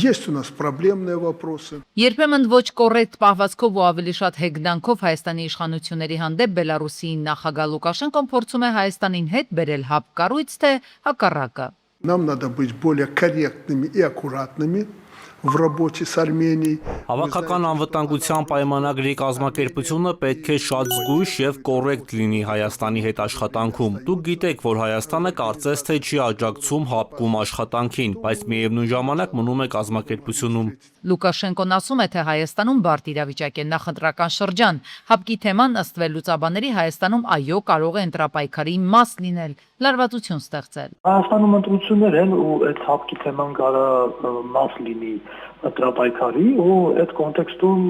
Есть у нас проблемные вопросы. Երբեմն ոչ կոռեկտ պահվածքով ու ավելի շատ հեգնանքով Հայաստանի իշխանությունների հանդեպ Բելարուսի նախագահ Լուկաշենկոն փորձում է Հայաստանին հետ բերել հապ կառույց, թե հակառակը։ Нам надо быть более корректными и аккуратными в работе с Арменией. Հավաքական անվտանգության պայմանագրի կազմակերպությունը պետք է շատ զգույշ եւ կոռեկտ լինի Հայաստանի հետ աշխատանքում։ Դուք գիտեք, որ Հայաստանը կարծես թե չի աջակցում հապկում աշխատանքին, բայց միևնույն ժամանակ մնում է կազմակերպությունում։ Լուկաշենկոն ասում է, թե Հայաստանում բարդ իրավիճակ է նախընտրական շրջան։ Հապկի թեման ըստ վերլուծաբանների Հայաստանում այո կարող է ընտրապայքարի մաս լինել, լարվածություն ստեղծել։ Հայաստանում ընտրություններ են ու այդ հապկի թեման կարա մաս լինի ընտրապայքարի ու այդ կոնտեքստում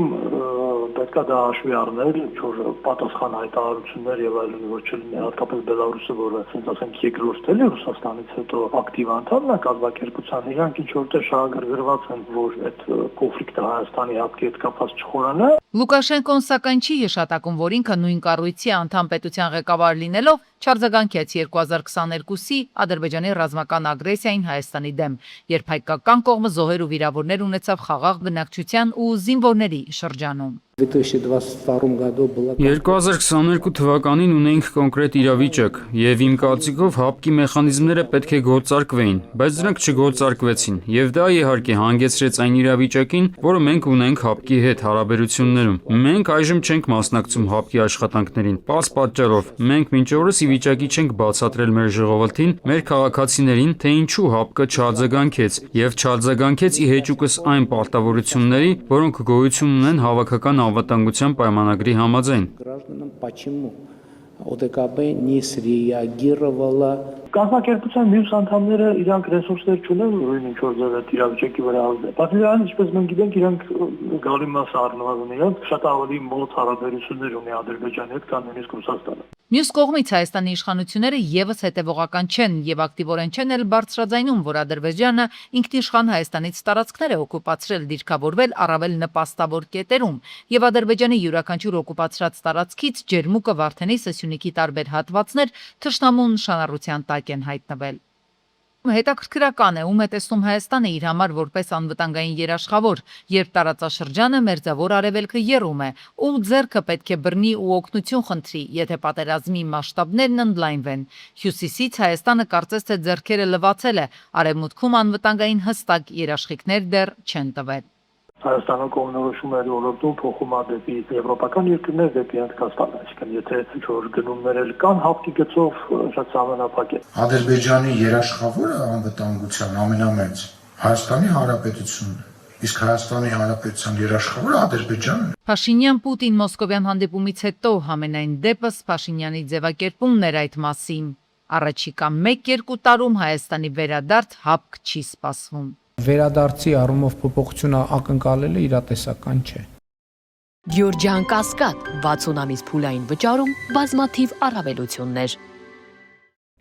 պետք է դա հաշվի առնել, որ պատասխան հայտարարություններ եւ այլն որ չլինի, հատկապես Բելարուսը, որը ասենք երկրորդ էլ է Ռուսաստանից հետո ակտիվ անդամ է կազմակերպության, իրանք ինչ որտեղ շահագրգռված են, որ այդ կոնֆլիկտը Հայաստանի հապկի հետ կապված չխորանա։ Լուկաշենկոն սակայն չի հիշատակում, որ ինքը նույն կառույցի անդամ պետության ղեկավար լինելով չարձագանքեց 2022-ի Ադրբեջանի ռազմական ագրեսիային Հայաստանի դեմ, երբ հայկական կողմը զոհեր ու վիրավորներ ունեցավ խաղաղ բնակչության ու զինվորների շրջանում։ 2022 թվականին ունենք կոնկրետ իրավիճակ եւ իմ կարծիքով հապկի մեխանիզմները պետք է գործարկվեին, բայց դրանք չգործարկվեցին եւ դա իհարկե հանգեցրեց այն իրավիճակին, որը մենք ունենք հապկի հետ հարաբերություններում։ Մենք այժմ չենք մասնակցում հապկի աշխատանքներին։ Պարզ պատճառով մենք մինչ օրս ի վիճակի չենք բացատրել մեր ժողովրդին, մեր քաղաքացիներին, թե ինչու հապկը չարձագանքեց եւ չարձագանքեց ի հեճուկս այն պարտավորությունների, որոնք գոյություն ունեն հավաքական անվտանգության պայմանագրի համաձայն։ Կազմակերպության մյուս անդամները իրանք ռեսուրսներ չունեն, որ ինչ որ ձև այդ իրավիճակի վրա ազդեն։ Պատմական, ինչպես մենք գիտենք, իրանք գալի մասը առնվազն իրանք շատ ավելի մոտ հարաբերություններ ունի Ադրբեջանի հետ, քան նույնիսկ Ռուսաստանը։ Մյուս կողմից Հայաստանի իշխանությունները եւս հետևողական չեն եւ ակտիվորեն չեն էլ բարձրաձայնում, որ Ադրբեջանը ինքնիշխան Հայաստանից տարածքներ է օկուպացրել, դիրքավորվել առավել նպաստավոր կետերում եւ Ադրբեջանի յուրաքանչյուր օկուպացրած տարածքից ջերմուկը Վարդենի Սեսյունիքի տարբեր հատվածներ թշնամու նշանառության տակ են հայտնվել։ Հետաքրքրական է, ում է տեսնում Հայաստանը իր համար որպես անվտանգային երաշխավոր, երբ տարածաշրջանը մերձավոր արևելքը եռում է, ու ձեռքը պետք է բռնի ու օգնություն խնդրի, եթե պատերազմի մասշտաբներն ընդլայնվեն։ Հյուսիսից Հայաստանը կարծես թե ձեռքերը լվացել է, արևմուտքում անվտանգային հստակ երաշխիքներ դեռ չեն տվել։ Հայաստանը կողմնորոշում է ոլորտում փոխում դեպի եվրոպական երկրներ, դեպի Հնդկաստան, այսինքն եթե ինչ-որ գնումներ էլ կան հապկի գծով շատ սահմանափակ է։ Ադրբեջանի երաշխավորը անվտանգության ամենամեծ Հայաստանի Հանրապետությունն է, իսկ Հայաստանի Հանրապետության երաշխավորը Ադրբեջանն է։ Փաշինյան-Պուտին մոսկովյան հանդիպումից հետո համենայն դեպս Փաշինյանի ձևակերպումն էր այդ մասին։ Առաջիկա 1-2 տարում Հայաստանի վերադարձ հապկ չի սպասվում։ Վերադարձի առումով փոփոխությունը ակնկալելը իրատեսական չէ։ Գյորջյան Կասկադ 60 ամիս փուլային վճարում բազմաթիվ առավելություններ։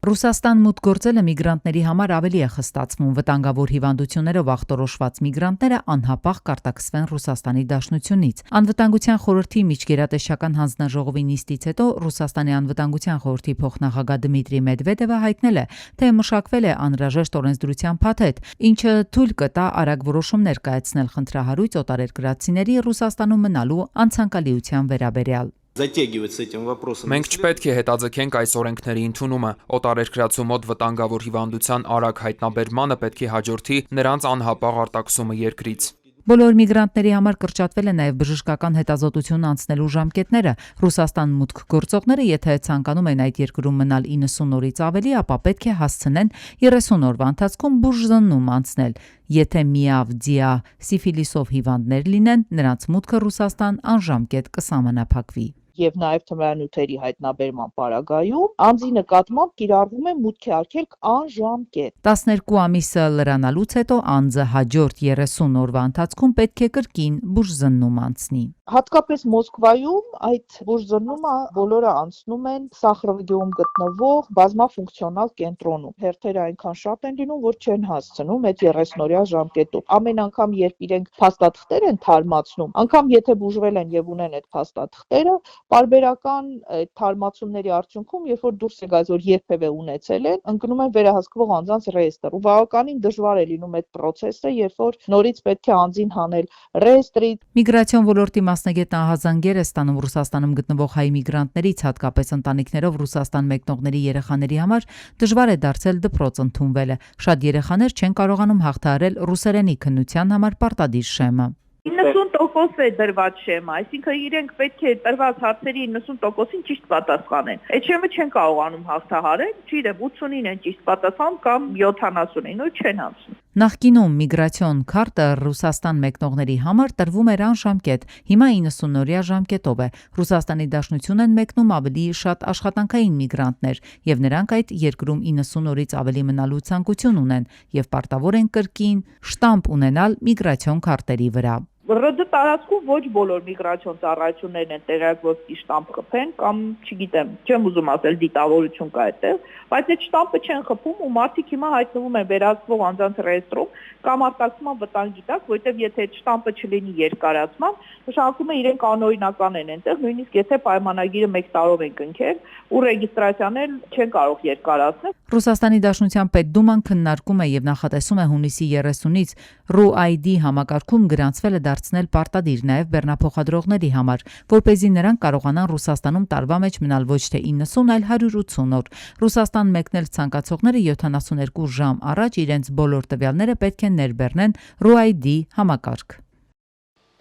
Ռուսաստան մուտք գործելը միգրանտների համար ավելի է խստացվում, վտանգավոր հիվանդություններով ախտորոշված միգրանտները անհապաղ կարտաքսվեն Ռուսաստանի Դաշնությունից։ Անվտանգության խորհրդի միջգերատեսչական հանձնաժողովի նիստից հետո Ռուսաստանի անվտանգության խորհրդի փոխնախագահ Դմիտրի Մեդվեդևը հայտնել է, թե մշակվել է անհրաժեշտ օրենսդրության փաթեթ, ինչը թույլ կտա արագ որոշումներ կայացնել խնդրահարույց օտարերկրացիների Ռուսաստանում մնալու անցանկալիության վերաբերյալ։ Մենք չպետք է հետաձգենք այս օրենքների ընդունումը։ Օտարերկրացու մոտ վտանգավոր հիվանդության արագ հայտնաբերմանը պետք է հաջորդի նրանց անհապաղ արտաքսումը երկրից։ Բոլոր միգրանտների համար կրճատվել է նաև բժշկական հետազոտություն անցնելու ժամկետները։ Ռուսաստան մուտք գործողները, եթե ցանկանում են այդ երկրում մնալ 90 օրից ավելի, ապա պետք է հասցնեն 30 օրվա ընթացքում բուժզննում անցնել։ Եթե միավ, ձիա, սիֆիլիսով հիվանդներ լինեն, նրանց մուտքը Ռուսաստան անժամկետ կսահմանափակվի։ Եվ նաև թմրանյութերի հայտնաբերման պարագայում անձի նկատմամբ կիրառվում է մուտքի արգելք անժամկետ։ 12 ամիսը լրանալուց հետո անձը հաջորդ 30 օրվա ընթացքում պետք է կրկին բուժզննում անցնի։ Հատկապես Մոսկվայում այդ բուժզննումը բոլորը անցնում են Սախրովգիում գտնվող բազմաֆունկցիոնալ կենտրոնում։ Հերթերը այնքան շատ են լինում, որ չեն հասցնում այդ 30-օրյա ժամկետում։ Ամեն անգամ, երբ իրենք փաստաթղթեր են թարմացնում, անգամ եթե բուժվել են եւ ունեն այդ փաստաթղթերը, պարբերական այդ թարմացումների արդյունքում, երբ որ դուրս է գալիս, որ երբևէ ունեցել են, ընկնում են վերահսկվող անձանց ռեեստրը։ Ու բավականին դժվար է լինում այդ process-ը, երբ որ նորից պետք է անձին հանել ռեեստրից։ Միգրացիոն ոլորտի մասնագետն ահազանգեր է ստանում Ռուսաստանում գտնվող հայ միգրանտներից, հատկապես ընտանիքներով Ռուսաստան մեկնողների երեխաների համար դժվար է դարձել դպրոց ընդունվելը։ Շատ երեխաներ չեն կարողանում հաղթահարել ռուսերենի քննության համար պարտադիր շեմը։ 90% է դրված շեմը, այսինքն իրենք պետք է տրված հարցերի 90%-ին ճիշտ պատասխանեն։ Այդ շեմը չեն կարողանում հաղթահարել, չգիտեմ, 89-ին են ճիշտ պատասխանում կամ 70-ին, ու չեն անցնում։ Նախկինում միգրացիոն քարտը Ռուսաստան մեկնողների համար տրվում էր անժամկետ, հիմա 90-օրյա ժամկետով է։ Ռուսաստանի Դաշնություն են մեկնում ավելի շատ աշխատանքային միգրանտներ, եւ նրանք այդ երկրում 90 օրից ավելի մնալու ցանկություն ունեն եւ պարտավոր են կրկին շտամպ ունենալ միգրացիոն քարտերի վրա։ ՌԴ տարածքում ոչ բոլոր միգրացիոն ծառայություններն են տեղեկացի շտամպ խփեն կամ, չգիտեմ, չեմ ուզում ասել դիտավորություն կա այդտեղ, բայց այդ շտամպը չեն խփում ու մարդիկ հիմա հայտնվում են վերահսկվող անձանց ռեեստրում կամ արտաքսման վտանգի տակ, որովհետև եթե այդ շտամպը չլինի երկարացման, նշանակում է իրենք անօրինական են այնտեղ, նույնիսկ եթե պայմանագիրը 1 տարով են կնքել ու ռեգիստրացիան էլ չեն կարող երկարացնել։ Ռուսաստանի Դաշնության Պետդուման քննարկում է եւ նախատեսում է հունիսի 30-ից RUID համակարգում գրանցվելը դարձնել պարտադիր նաեւ բեռնափոխադրողների համար, որպեսզի նրանք կարողանան Ռուսաստանում տարվա մեջ մնալ ոչ թե 90, այլ 180 օր։ Ռուսաստան մեկնել ցանկացողները 72 ժամ առաջ իրենց բոլոր տվյալները պետք է ներբեռնեն RUID համակարգ։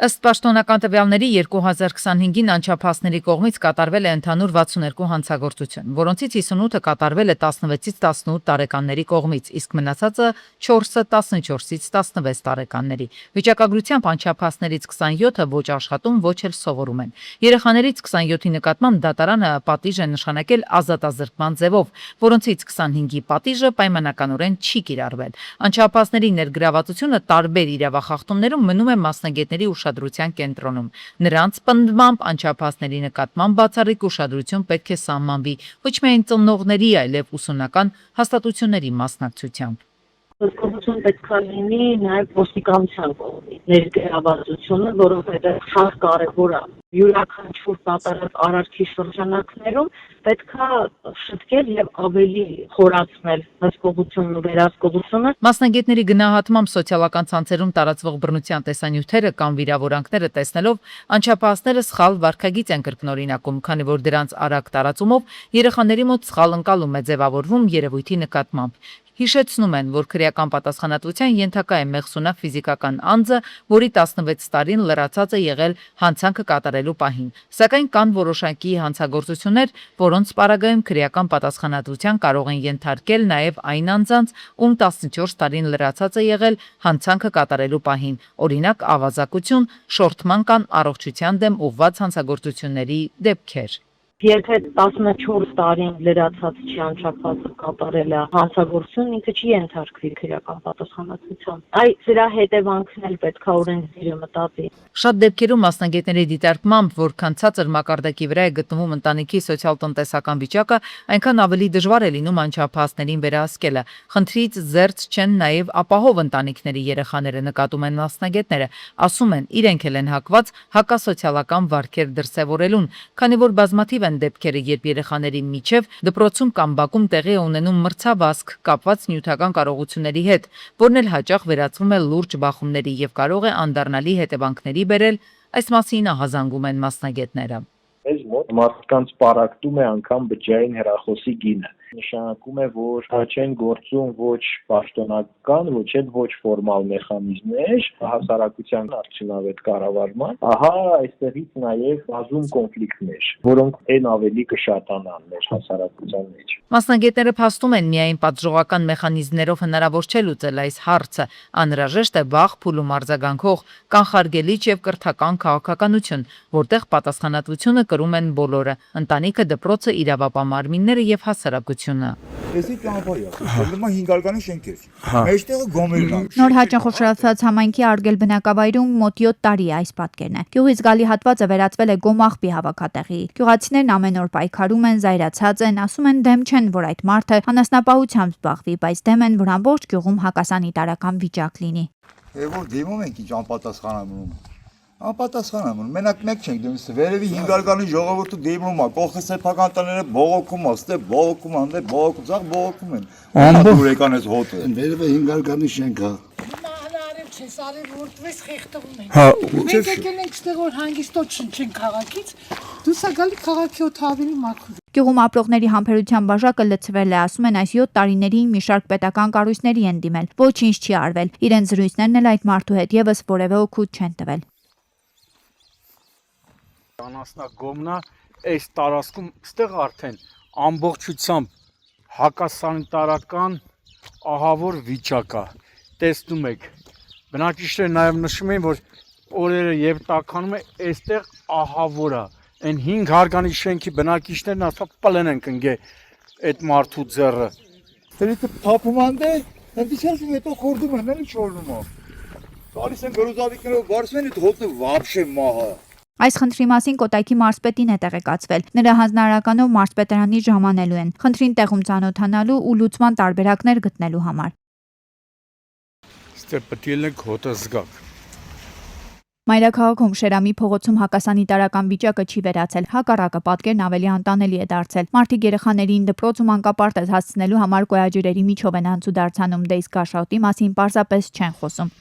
Ըստ պաշտոնական տվյալների 2025-ին անչափահասների կողմից կատարվել է ընդհանուր 62 հանցագործություն, որոնցից 58-ը կատարվել է 16-ից 18 տարեկանների կողմից, իսկ մնացածը 4-ը 14-ից 16 տարեկանների։ Վիճակագրությամբ անչափահասներից 27-ը ոչ աշխատում, ոչ էլ սովորում են։ Երեխաներից 27-ի նկատմամբ դատարանը պատիժ է նշանակել ազատազրկման ձևով, որոնցից 25-ի պատիժը պայմանականորեն չի կիրառվել։ Անչափահասների ներգրավվածությունը տարբեր իրավախախտումներում մնում է մասնագետների ուշադրության կենտրոնում։ Նրանց պնդմամբ անչափահասների նկատմամբ բացառիկ ուշադրություն պետք է սահմանվի ոչ միայն ծնողների, այլև ուսումնական հաստատությունների մասնակցությամբ։ Հսկողություն պետք է լինի նաև ոստիկանության կողմից ներգրավվածությունը, որովհետև շատ կարևոր է յուրաքանչյուր կատարած արարքի շրջանակներում պետք է շտկել եւ ավելի խորացնել հսկողությունն ու վերահսկողությունը։ Մասնագետների գնահատմամբ սոցիալական ցանցերում տարածվող բռնության տեսանյութերը կամ վիրավորանքները տեսնելով անչափահասները սխալ վարքագիծ են կրկնօրինակում, քանի որ դրանց արագ տարածումով երեխաների մոտ սխալ ընկալում է ձևավորվում երևույթի նկատմամբ։ Հիշեցնում են, որ քրեական պատասխանատվության ենթակա է մեղսունակ ֆիզիկական անձը, որի 16 տարին լրացած է եղել հանցանքը կատարելու պահին։ Սակայն կան որոշակի հանցագործություններ, որոնց պարագայում քրեական պատասխանատվության կարող են ենթարկել նաև այն անձանց, ում 14 տարին լրացած է եղել հանցանքը կատարելու պահին, օրինակ ավազակություն, շորթման կամ առողջության դեմ ուղղված հանցագործությունների դեպքեր։ Եթե 14 տարին լրացած չի անչափահասը կատարել է հանցագործություն, ինքը չի ենթարկվի քրեական պատասխանատվության։ Այ սրա հետևանքն էլ պետք է օրենսգիրը մտածի։ Շատ դեպքերում մասնագետների դիտարկմամբ, որքան ցածր մակարդակի վրա է գտնվում ընտանիքի սոցիալ-տնտեսական վիճակը, այնքան ավելի դժվար է լինում անչափահասներին վերահսկելը։ Խնդրից զերծ չեն նաև ապահով ընտանիքների երեխաները, նկատում են մասնագետները, ասում են, իրենք էլ են հակված հակասոցիալական վարքեր դրսևորելուն, քանի որ բազմաթիվ դեպքերը, երբ երեխաների միջև դպրոցում կամ բակում տեղի է ունենում մրցավազք կապված նյութական կարողությունների հետ, որն էլ հաճախ վերածվում է լուրջ բախումների եւ կարող է անդառնալի հետևանքների բերել, այս մասին ահազանգում են մասնագետները։ Մեզ մոտ մարդկանց պարակտում է անգամ բջջային հեռախոսի գինը։ Նշանակում է, որ չեն գործում ոչ պաշտոնական, ոչ էլ ոչ ֆորմալ մեխանիզմներ հասարակության արդյունավետ կառավարման։ Ահա այստեղից նաև բազում կոնֆլիկտներ, որոնք այն ավելի կշատանան մեր հասարակության մեջ։ Մասնագետները փաստում են, միայն պատժողական մեխանիզմներով հնարավոր չէ լուծել այս հարցը, անհրաժեշտ է վաղ փուլում արձագանքող, կանխարգելիչ եւ կրթական քաղաքականություն, որտեղ պատասխանատվությունը կրում են բոլորը՝ ընտանիքը, դպրոցը, իրավապահ մարմինները եւ հասարակությունը։ իշխանությունը։ Էսի ճանապարհի է, դեմա 5-արկանի շենքեր։ Մեջտեղը գոմերն են։ Նոր հաճախորշացված համայնքի Արգել բնակավայրում մոտ 7 տարի է այս պատկերն է։ Գյուղից գալի հատվածը վերածվել է գոմաղբի հավաքատեղի։ Գյուղացիներն ամեն օր պայքարում են, զայրացած են, ասում են դեմ չեն, որ այդ մարդը անասնապահությամբ զբաղվի, բայց դեմ են, որ ամբողջ գյուղում հակասանիտարական վիճակ լինի։ Որ դիմում ենք ինչ անպատասխանանում։ Անպատասխանանում։ Մենակ մեկ չենք դիմում, վերևի 5-արկանի ժողովուրդը դիմում է, կողքը սեփական տները բողոքում է, ստե բողոքում է, անդե բողոքում, ցախ բողոքում են։ Ամբողջ եկան այս հոտը։ Վերևը 5-արկանի շենք է։ Հա, մենք եկել ենք ստեղ որ հանգիստոտ շնչեն քաղաքից, դուս ա գալի քաղաքի օդը ավելի մաքուր։ Գյուղում ապրողների համբերության բաժակը լցվել է, ասում են այս 7 տարիներին մի շարք պետական կառույցների են դիմել, ոչինչ չի արվել։ Իրենց զրույցներն էլ այդ մարդու հետ եւս որևէ օգուտ չեն տվել։ Անասնագոմնա այս տարածքում ստեղ արդեն ամբողջությամբ հակասանիտարական ահավոր վիճակ է։ Տեսնում եք, բնակիչները նաև նշում են, որ օրերը եւ տաքանում է, այստեղ ահավոր է։ Այն 5 հարկանի շենքի բնակիչներն ասա պլեն են կնգե այդ մարդու ձեռը։ Դրանից փափում անդե, դիչած հետո խորդում են, էլի չորնում է։ Գալիս են գրոզավիկներով բարձրեն այդ հոտը վաբշե մահը։ Այս խնդրի մասին Կոտայքի մարզպետին է տեղեկացվել։ Նրա հանձնարարականով մարզպետարանի ժամանելու են, խնդրին տեղում ծանոթանալու ու լուծման տարբերակներ գտնելու համար։ Ստե պետք է հոտը զգաք։ Մայրաքաղաքում Շերամի փողոցում հակասանիտարական վիճակը չի վերացել, հակառակը պատկերն ավելի անտանելի է դարձել։ Մարդիկ երեխաներին դպրոց ու մանկապարտեզ հասցնելու համար գոյաջրերի միջով են անցուդարձանում, դե իսկ գարշաուտի մասին պարզապես չեն խոսում։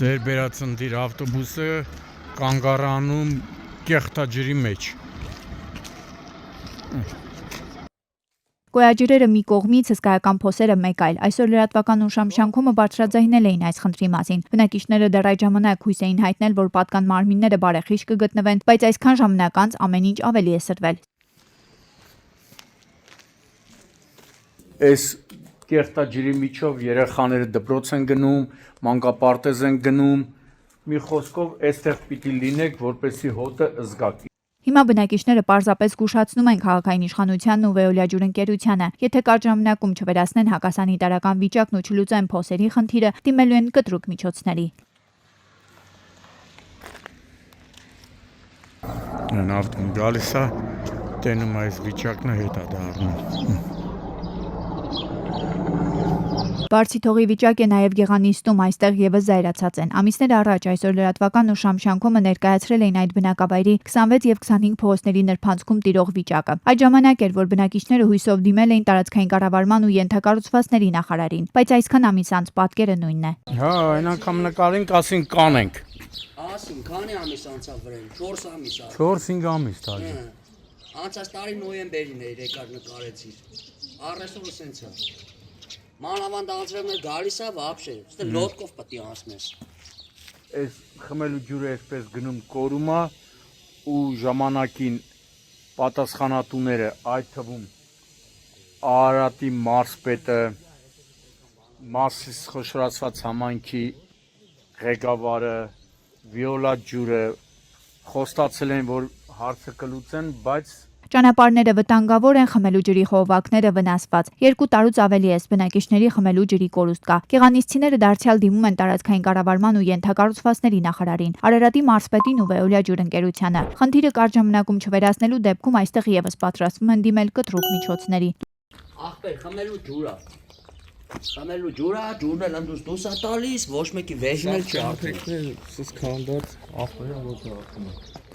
Ձեր բերածնդիր ավտոբուսը կանգարանում կեղտաջրի մեջ։ Գոյաջրերը մի կողմից, հսկայական փոսերը մեկ այլ։ Այսօր լրատվական ուշամշանքումը բարձրաձայնել էին այս խնդրի մասին։ Բնակիչները դեռ այդ ժամանակ հույս էին հայտնել, որ պատկան մարմինները բարեխիղճ կգտնվեն, բայց այսքան ժամանակ անց ամեն ինչ ավելի է սրվել։ Այս կեղտաջրի միջով երեխաները դպրոց են գնում, մանկապարտեզ են գնում, մի խոսքով այստեղ պիտի լինեք, որպեսզի հոտը զգաք։ Հիմա բնակիչները պարզապես զգուշացնում են քաղաքային իշխանությանն ու Veolia ջուրընկերությանը, եթե կարճ ժամանակում չվերացնեն հակասանիտարական վիճակն ու չլուծեն փոսերի խնդիրը, դիմելու են կտրուկ միջոցների։ Նավթում գալիս է, տենում այս վիճակն հետա դառնում։ Բարձի թողի վիճակ է նաև Գեղանիստում, այստեղ եւս զայրացած են։ Ամիսներ առաջ այսօր լրատվական ուշամշանքումը ներկայացրել էին այդ բնակավայրի 26 եւ 25 փողոցների նրբանցքում տիրող վիճակը։ Այդ ժամանակ էր, որ բնակիչները հույսով դիմել էին տարածքային կառավարման ու ենթակառուցվածքների նախարարին, բայց այսքան ամիս անց պատկերը նույնն է։ Հա, այն անգամ նկարենք, ասին կանենք։ Ասին, քանի ամիս անցավ վրան, 4 ամիս է։ 4-5 ամիս տալի։ Անցած տարի նոյեմբերին էր եկար նկարեցիր։ Առեսօրը սենց է։ Մանավանդ անձրևներ գալիս է վաբշե, ստե լոտկով պետք է անցնես։ Այս խմելու ջուրը այսպես գնում կորումա ու ժամանակին պատասխանատուները, այդ թվում Արարատի մարզպետը, Մասիս խոշորացված համայնքի ղեկավարը, Veolia ջուրը խոստացել են, որ հարցը կլուծեն, բայց Ճանապարհները վտանգավոր են, խմելու ջրի խողովակները վնասված։ 2 տարուց ավելի է բնակիչների խմելու ջրի կորուստ կա։ Գեղանիսցիները դարձյալ դիմում են տարածքային կառավարման ու ենթակառուցվածքների նախարարին, Արարատի մարզպետին ու Veolia ջուրընկերությանը։ Խնդիրը կարճ ժամանակում չվերացնելու դեպքում այստեղ եւս պատրաստվում են դիմել կտրուկ միջոցների։ Ախպեր, խմելու ջուրա։ Խմելու ջուրա, ջուրն էլ ընդուս դուրս է տալիս, ոչ մեկի վեժն էլ չի արդեն։ Սս քանդած ախպերը ոչ է ախում։